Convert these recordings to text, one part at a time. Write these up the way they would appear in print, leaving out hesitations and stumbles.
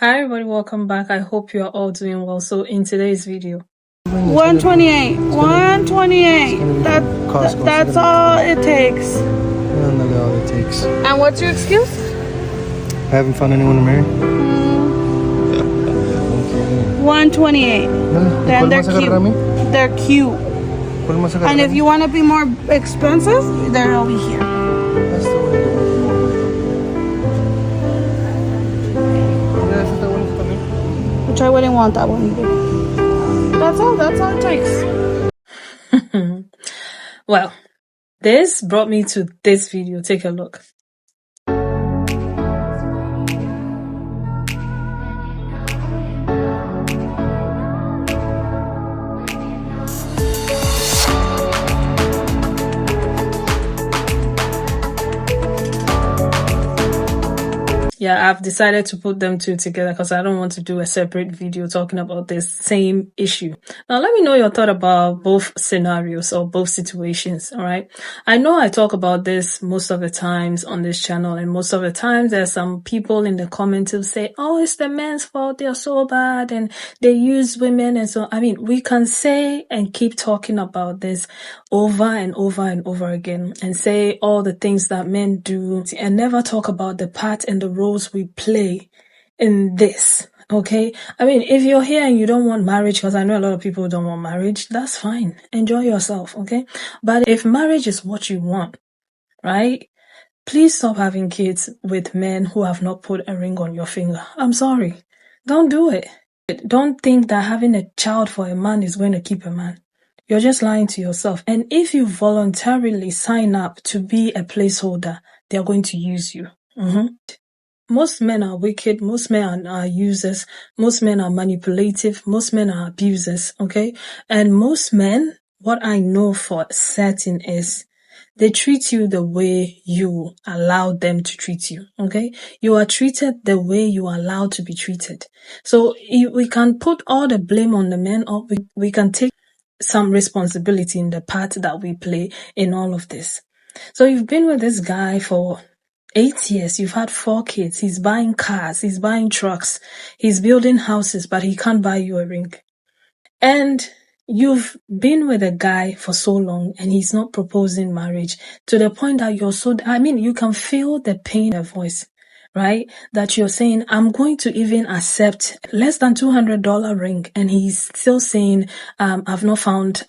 Hi everybody, welcome back. I hope you are all doing well. So in today's video, 128. 128. That's all it takes. Not all it takes. And what's your excuse? I haven't found anyone to marry. 128. Then they're cute. They're cute. And if you want to be more expensive, they're over here. Which I wouldn't want that one either. That's all it takes. well, this brought me to this video. Take a look. Yeah, I've decided to put them two together because I don't want to do a separate video talking about this same issue. Now, let me know your thought about both scenarios or both situations, all right? I know I talk about this most of the times on this channel, and most of the times there's some people in the comments who say, oh, it's the men's fault, they're so bad, and they use women, and so, I mean, we can say and keep talking about this over and over and over again and say all the things that men do and never talk about the part and the roles we play in this. Okay, I mean, if you're here and you don't want marriage, because I know a lot of people don't want marriage, that's fine. Enjoy yourself, okay? But if marriage is what you want, right? Please stop having kids with men who have not put a ring on your finger. I'm sorry. Don't do it. Don't think that having a child for a man is going to keep a man. You're just lying to yourself. And if you voluntarily sign up to be a placeholder, they're going to use you. Most men are wicked. Most men are users. Most men are manipulative. Most men are abusers. Okay. And most men, what I know for certain is they treat you the way you allow them to treat you. Okay. You are treated the way you are allowed to be treated. So we can put all the blame on the men, or we can take some responsibility in the part that we play in all of this. So you've been with this guy for 8 years, you've had 4 kids, he's buying cars, he's buying trucks, he's building houses, but he can't buy you a ring. And you've been with a guy for so long and he's not proposing marriage to the point that you can feel the pain in your voice, right? That you're saying, I'm going to even accept less than $200 ring. And he's still saying, I have not found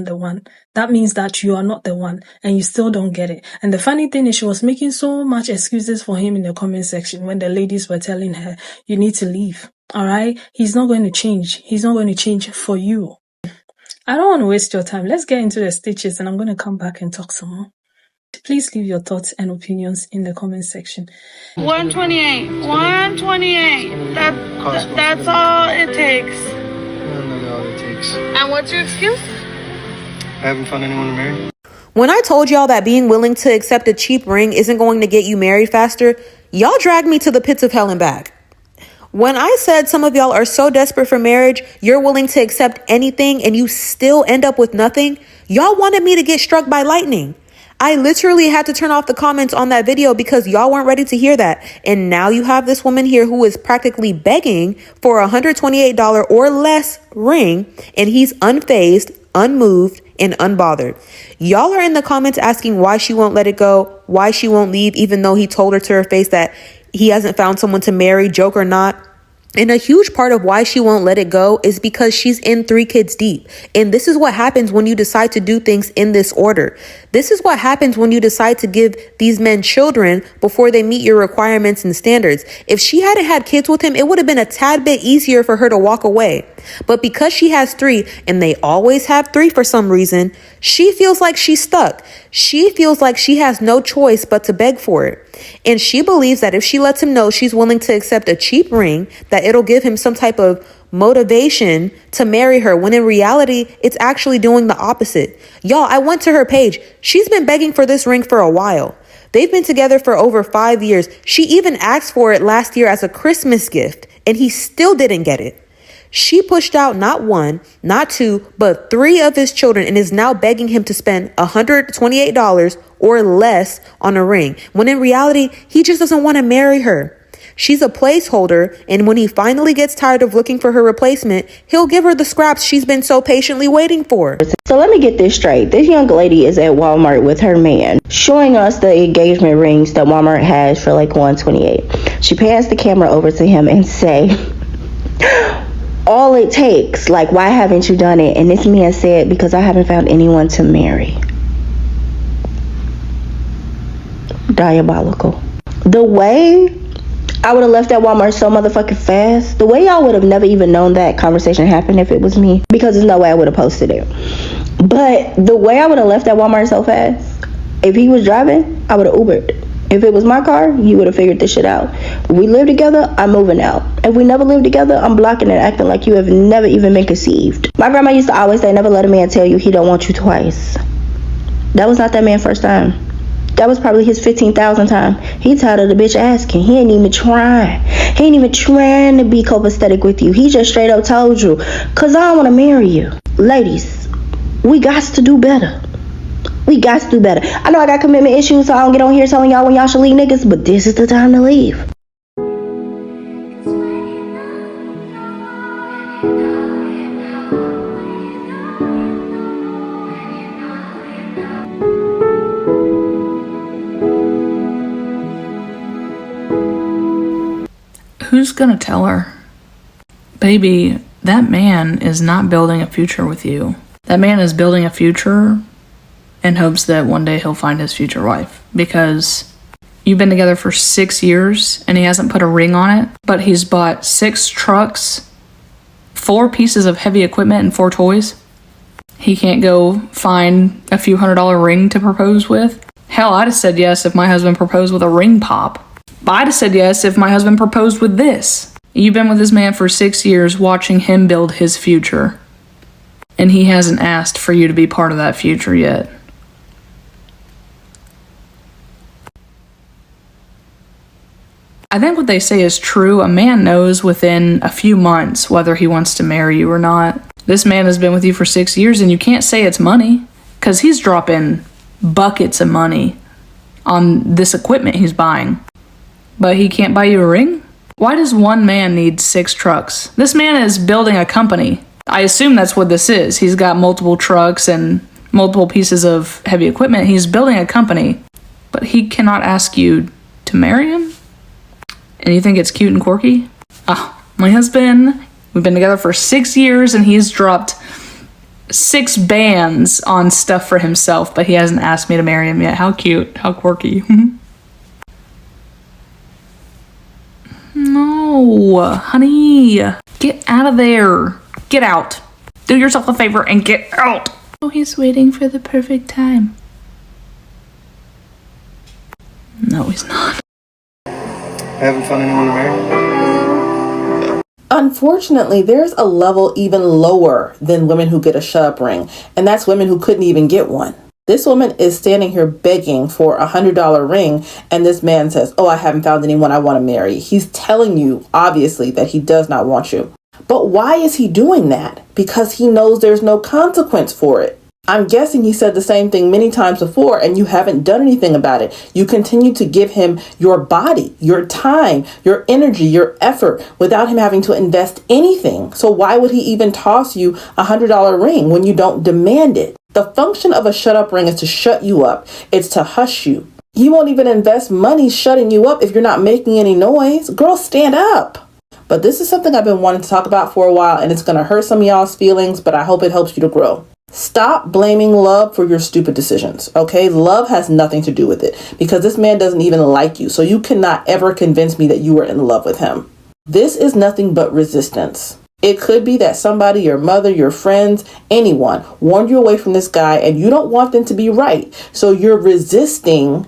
the one. That means that you are not the one and you still don't get it. And the funny thing is she was making so much excuses for him in the comment section when the ladies were telling her, you need to leave. All right. He's not going to change. He's not going to change for you. I don't want to waste your time. Let's get into the stitches and I'm going to come back and talk some more. Please leave your thoughts and opinions in the comment section. 128. 128. That's all it takes. Not all it takes. And what's your excuse? I haven't found anyone to marry. When I told y'all that being willing to accept a cheap ring isn't going to get you married faster, y'all dragged me to the pits of hell and back. When I said some of y'all are so desperate for marriage, you're willing to accept anything and you still end up with nothing, y'all wanted me to get struck by lightning. I literally had to turn off the comments on that video because y'all weren't ready to hear that. And now you have this woman here who is practically begging for a $128 or less ring, and he's unfazed, unmoved, and unbothered. Y'all are in the comments asking why she won't let it go, why she won't leave, even though he told her to her face that he hasn't found someone to marry, joke or not. And a huge part of why she won't let it go is because she's in 3 kids deep. And this is what happens when you decide to do things in this order. This is what happens when you decide to give these men children before they meet your requirements and standards. If she hadn't had kids with him, it would have been a tad bit easier for her to walk away. But because she has 3, and they always have 3 for some reason, she feels like she's stuck. She feels like she has no choice but to beg for it. And she believes that if she lets him know she's willing to accept a cheap ring, that it'll give him some type of motivation to marry her, when in reality, it's actually doing the opposite. Y'all, I went to her page. She's been begging for this ring for a while. They've been together for over 5 years. She even asked for it last year as a Christmas gift, and he still didn't get it. She pushed out not 1, not 2, but 3 of his children and is now begging him to spend $128 or less on a ring, when in reality, he just doesn't want to marry her. She's a placeholder, and when he finally gets tired of looking for her replacement, he'll give her the scraps she's been so patiently waiting for. So let me get this straight. This young lady is at Walmart with her man, showing us the engagement rings that Walmart has for like $128. She pans the camera over to him and say, all it takes, like, why haven't you done it? And this man said, because I haven't found anyone to marry. Diabolical. The way I would have left that Walmart so motherfucking fast, the way y'all would have never even known that conversation happened if it was me, because there's no way I would have posted it. But the way I would have left that Walmart so fast, if he was driving, I would have Ubered. If it was my car, you would have figured this shit out. We live together, I'm moving out. If we never live together, I'm blocking and acting like you have never even been conceived. My grandma used to always say, never let a man tell you he don't want you twice. That was not that man's first time. That was probably his 15,000th time. He tired of the bitch asking. He ain't even trying. He ain't even trying to be copacetic with you. He just straight up told you, cause I don't want to marry you. Ladies, we got to do better. We got to do better. I know I got commitment issues, so I don't get on here telling y'all when y'all should leave niggas, but this is the time to leave. Who's gonna tell her? Baby, that man is not building a future with you. That man is building a future in hopes that one day he'll find his future wife. Because you've been together for 6 years and he hasn't put a ring on it, but he's bought 6 trucks, 4 pieces of heavy equipment, and 4 toys. He can't go find a few $100 ring to propose with. Hell, I'd have said yes if my husband proposed with a ring pop. I'd have said yes if my husband proposed with this. You've been with this man for 6 years watching him build his future. And he hasn't asked for you to be part of that future yet. I think what they say is true. A man knows within a few months whether he wants to marry you or not. This man has been with you for 6 years and you can't say it's money, because he's dropping buckets of money on this equipment he's buying. But he can't buy you a ring? Why does one man need 6 trucks? This man is building a company. I assume that's what this is. He's got multiple trucks and multiple pieces of heavy equipment. He's building a company, but he cannot ask you to marry him? And you think it's cute and quirky? My husband, we've been together for 6 years and he's dropped 6 bands on stuff for himself, but he hasn't asked me to marry him yet. How cute, how quirky. No, honey, get out of there. Get out. Do yourself a favor and get out. Oh, he's waiting for the perfect time. No, he's not. I haven't found anyone to marry. Unfortunately, there's a level even lower than women who get a shut-up ring, and that's women who couldn't even get one. This woman is standing here begging for a $100 ring, and this man says, oh, I haven't found anyone I want to marry. He's telling you, obviously, that he does not want you. But why is he doing that? Because he knows there's no consequence for it. I'm guessing he said the same thing many times before, and you haven't done anything about it. You continue to give him your body, your time, your energy, your effort without him having to invest anything. So why would he even toss you a $100 ring when you don't demand it? The function of a shut-up ring is to shut you up. It's to hush you. He won't even invest money shutting you up if you're not making any noise. Girl, stand up. But this is something I've been wanting to talk about for a while, and it's going to hurt some of y'all's feelings, but I hope it helps you to grow. Stop blaming love for your stupid decisions, okay? Love has nothing to do with it, because this man doesn't even like you, so you cannot ever convince me that you were in love with him. This is nothing but resistance. It could be that somebody, your mother, your friends, anyone, warned you away from this guy, and you don't want them to be right, so you're resisting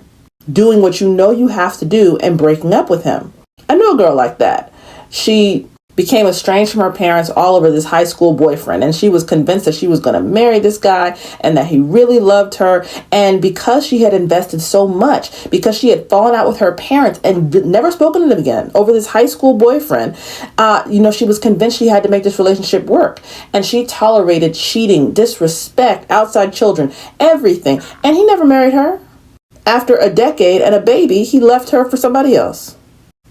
doing what you know you have to do and breaking up with him. I know a girl like that. She became estranged from her parents all over this high school boyfriend, and she was convinced that she was going to marry this guy and that he really loved her. And because she had invested so much, because she had fallen out with her parents and never spoken to them again over this high school boyfriend, she was convinced she had to make this relationship work. And she tolerated cheating, disrespect, outside children, everything. And he never married her. After a decade and a baby, he left her for somebody else.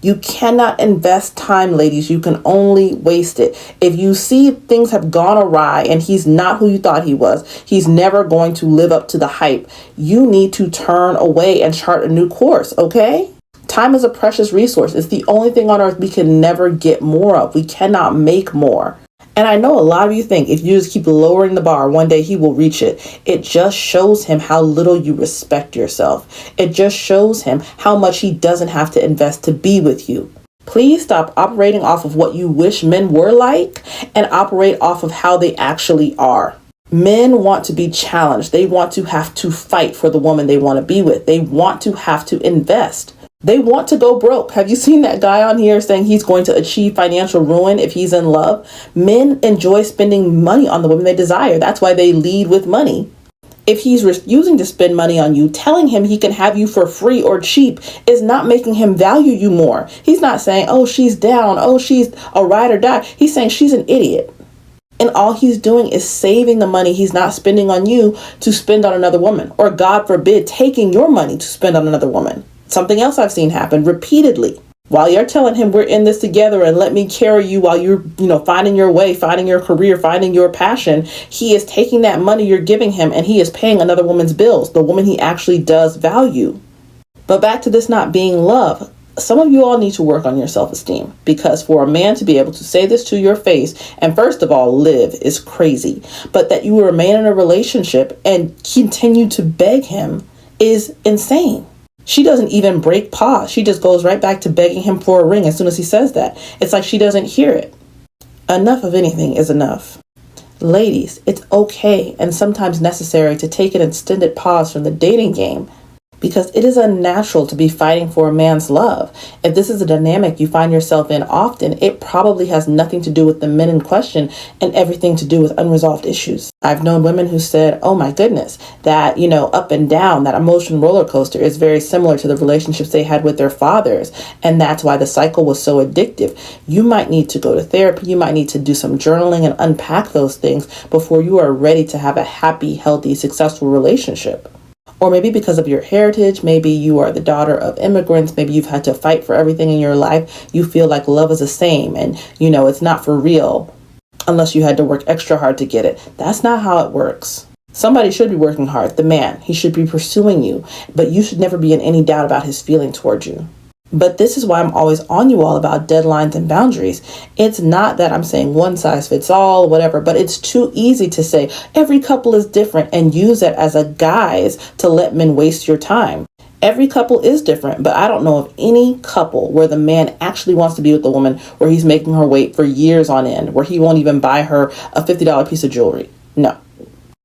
You cannot invest time, ladies. You can only waste it. If you see things have gone awry and he's not who you thought he was, he's never going to live up to the hype, you need to turn away and chart a new course, okay? Time is a precious resource. It's the only thing on earth we can never get more of. We cannot make more. And I know a lot of you think if you just keep lowering the bar, one day he will reach it. It just shows him how little you respect yourself. It just shows him how much he doesn't have to invest to be with you. Please stop operating off of what you wish men were like and operate off of how they actually are. Men want to be challenged. They want to have to fight for the woman they want to be with. They want to have to invest. They want to go broke. Have you seen that guy on here saying he's going to achieve financial ruin if he's in love? Men enjoy spending money on the women they desire. That's why they lead with money. If he's refusing to spend money on you, telling him he can have you for free or cheap is not making him value you more. He's not saying, oh, she's down. Oh, she's a ride or die. He's saying she's an idiot. And all he's doing is saving the money he's not spending on you to spend on another woman. Or God forbid, taking your money to spend on another woman. Something else I've seen happen repeatedly. While you're telling him we're in this together and let me carry you while you're, finding your way, finding your career, finding your passion, he is taking that money you're giving him and he is paying another woman's bills, the woman he actually does value. But back to this not being love. Some of you all need to work on your self-esteem, because for a man to be able to say this to your face and first of all live is crazy, but that you remain in a relationship and continue to beg him is insane. She doesn't even break pause. She just goes right back to begging him for a ring as soon as he says that. It's like she doesn't hear it. Enough of anything is enough. Ladies, it's okay and sometimes necessary to take an extended pause from the dating game, because it is unnatural to be fighting for a man's love. If this is a dynamic you find yourself in often, it probably has nothing to do with the men in question and everything to do with unresolved issues. I've known women who said, oh my goodness, that, up and down, that emotion roller coaster is very similar to the relationships they had with their fathers. And that's why the cycle was so addictive. You might need to go to therapy. You might need to do some journaling and unpack those things before you are ready to have a happy, healthy, successful relationship. Or maybe because of your heritage, maybe you are the daughter of immigrants, maybe you've had to fight for everything in your life. You feel like love is the same and, it's not for real unless you had to work extra hard to get it. That's not how it works. Somebody should be working hard. The man, he should be pursuing you, but you should never be in any doubt about his feeling towards you. But this is why I'm always on you all about deadlines and boundaries. It's not that I'm saying one size fits all, whatever, but it's too easy to say every couple is different and use it as a guise to let men waste your time. Every couple is different, but I don't know of any couple where the man actually wants to be with the woman, where he's making her wait for years on end, where he won't even buy her a $50 piece of jewelry. No.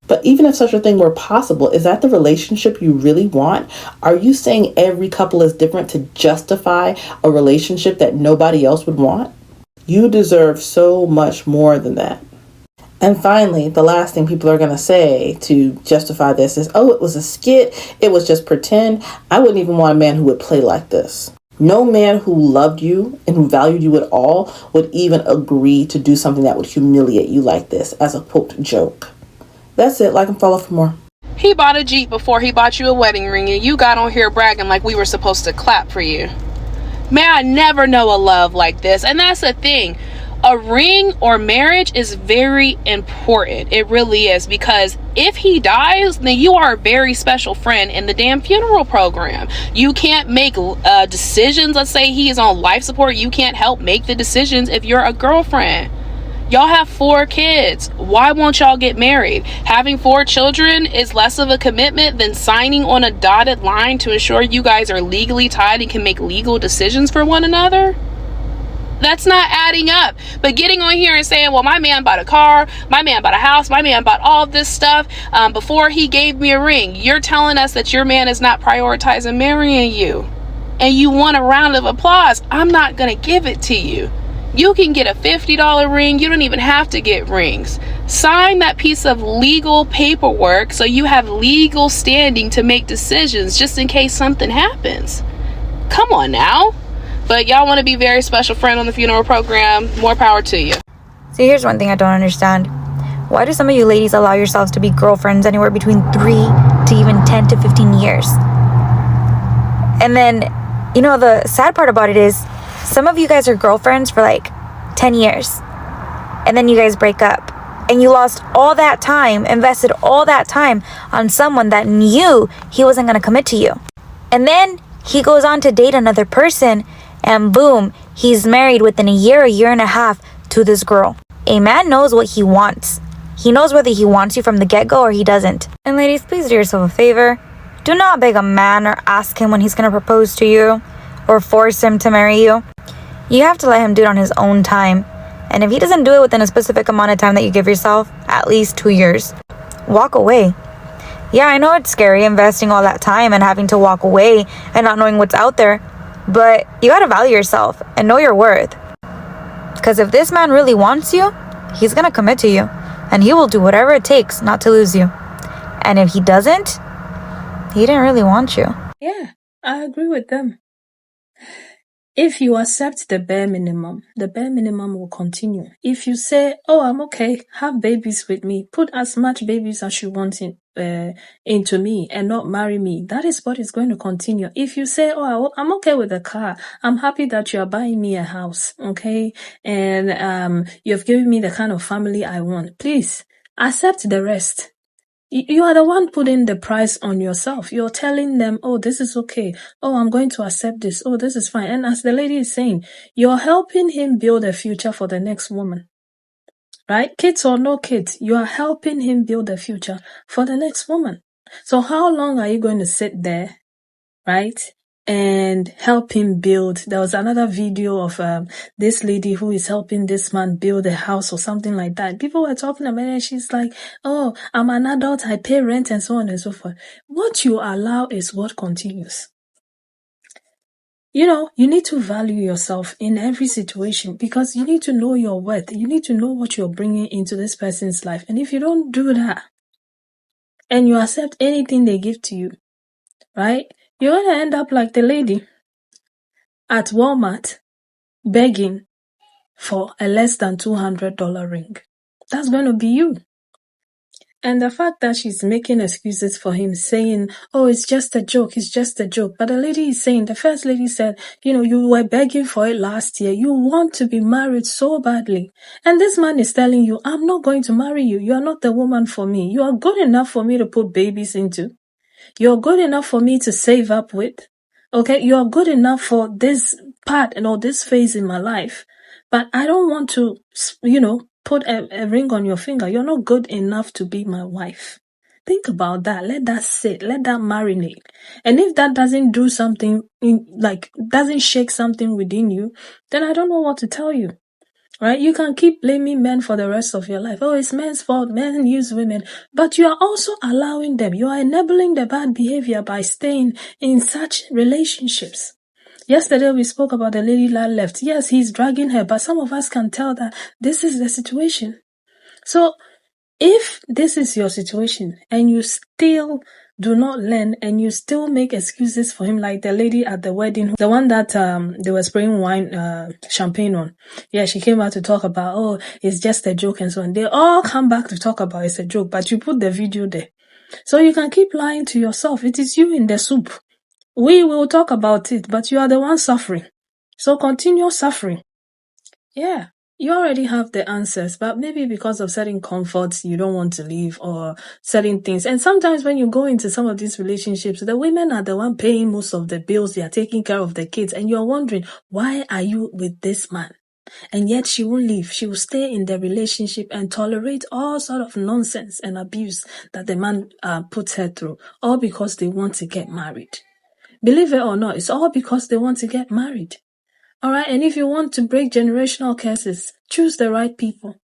But even if such a thing were possible, is that the relationship you really want? Are you saying every couple is different to justify a relationship that nobody else would want? You deserve so much more than that. And finally, the last thing people are going to say to justify this is, oh, it was a skit. It was just pretend. I wouldn't even want a man who would play like this. No man who loved you and who valued you at all would even agree to do something that would humiliate you like this as a quote joke. That's it. Like and follow for more. He bought a Jeep before he bought you a wedding ring, and you got on here bragging like we were supposed to clap for you. May I never know a love like this. And that's the thing. A ring or marriage is very important. It really is, because if he dies, then you are a very special friend in the damn funeral program. You can't make decisions. Let's say he is on life support. You can't help make the decisions if you're a girlfriend. Y'all have 4 kids. Why won't y'all get married? Having 4 children is less of a commitment than signing on a dotted line to ensure you guys are legally tied and can make legal decisions for one another? That's not adding up. But getting on here and saying, well, my man bought a car, my man bought a house, my man bought all this stuff before he gave me a ring. You're telling us that your man is not prioritizing marrying you. And you want a round of applause. I'm not going to give it to you. You can get a $50 ring. You don't even have to get rings. Sign that piece of legal paperwork so you have legal standing to make decisions just in case something happens. Come on now. But y'all want to be very special friend on the funeral program. More power to you. See, here's one thing I don't understand. Why do some of you ladies allow yourselves to be girlfriends anywhere between 3 to even 10 to 15 years? And then, the sad part about it is, Some of you guys are girlfriends for like 10 years. And then you guys break up. And you lost all that time, invested all that time on someone that knew he wasn't going to commit to you. And then he goes on to date another person, and boom, he's married within a year and a half to this girl. A man knows what he wants. He knows whether he wants you from the get-go or he doesn't. And ladies, please do yourself a favor. Do not beg a man or ask him when he's going to propose to you or force him to marry you. You have to let him do it on his own time. And if he doesn't do it within a specific amount of time that you give yourself, at least 2 years, walk away. Yeah, I know it's scary investing all that time and having to walk away and not knowing what's out there, but you gotta value yourself and know your worth. Because if this man really wants you, he's gonna commit to you, and he will do whatever it takes not to lose you. And if he doesn't, he didn't really want you. Yeah, I agree with them. If you accept the bare minimum will continue. If you say, oh, I'm okay, have babies with me, put as much babies as you want into me and not marry me, that is what is going to continue. If you say, oh, I'm okay with the car, I'm happy that you are buying me a house, okay, and you've given me the kind of family I want, please accept the rest. You are the one putting the price on yourself. You're telling them, oh, this is okay. Oh, I'm going to accept this. Oh, this is fine. And as the lady is saying, you're helping him build a future for the next woman. Right? Kids or no kids, you are helping him build a future for the next woman. So how long are you going to sit there, right, and help him build? There was another video of this lady who is helping this man build a house or something like that. People were talking about it, and she's like, oh, I'm an adult, I pay rent and so on and so forth. What you allow is what continues. You know, you need to value yourself in every situation because you need to know your worth. You need to know what you're bringing into this person's life. And if you don't do that and you accept anything they give to you, right, you're going to end up like the lady at Walmart begging for a less than $200 ring. That's going to be you. And the fact that she's making excuses for him, saying, oh, it's just a joke, it's just a joke. But the lady is saying, the first lady said, you know, you were begging for it last year. You want to be married so badly. And this man is telling you, I'm not going to marry you. You are not the woman for me. You are good enough for me to put babies into. You're good enough for me to save up with. Okay, you are good enough for this part and all this phase in my life. But I don't want to, you know, put a ring on your finger. You're not good enough to be my wife. Think about that. Let that sit. Let that marinate. And if that doesn't do something, doesn't shake something within you, then I don't know what to tell you. Right? You can keep blaming men for the rest of your life. Oh, it's men's fault. Men use women. But you are also allowing them. You are enabling the bad behavior by staying in such relationships. Yesterday, we spoke about the lady that left. Yes, he's dragging her, but some of us can tell that this is the situation. So, if this is your situation and you still do not learn and you still make excuses for him, like the lady at the wedding, the one that they were spraying champagne on. Yeah, she came out to talk about, oh, it's just a joke and so on. They all come back to talk about it's a joke, but you put the video there. So you can keep lying to yourself. It is you in the soup. We will talk about it, but you are the one suffering. So continue suffering. Yeah, you already have the answers, but maybe because of certain comforts, you don't want to leave or certain things. And sometimes when you go into some of these relationships, the women are the one paying most of the bills. They are taking care of the kids. And you're wondering, why are you with this man? And yet she won't leave. She will stay in the relationship and tolerate all sort of nonsense and abuse that the man puts her through, all because they want to get married. Believe it or not, it's all because they want to get married. Alright, and if you want to break generational curses, choose the right people.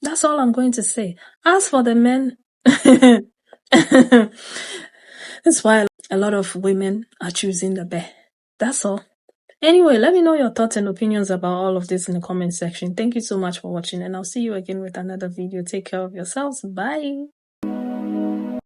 That's all I'm going to say. As for the men, that's why a lot of women are choosing the bear. That's all. Anyway, let me know your thoughts and opinions about all of this in the comment section. Thank you so much for watching, and I'll see you again with another video. Take care of yourselves. Bye.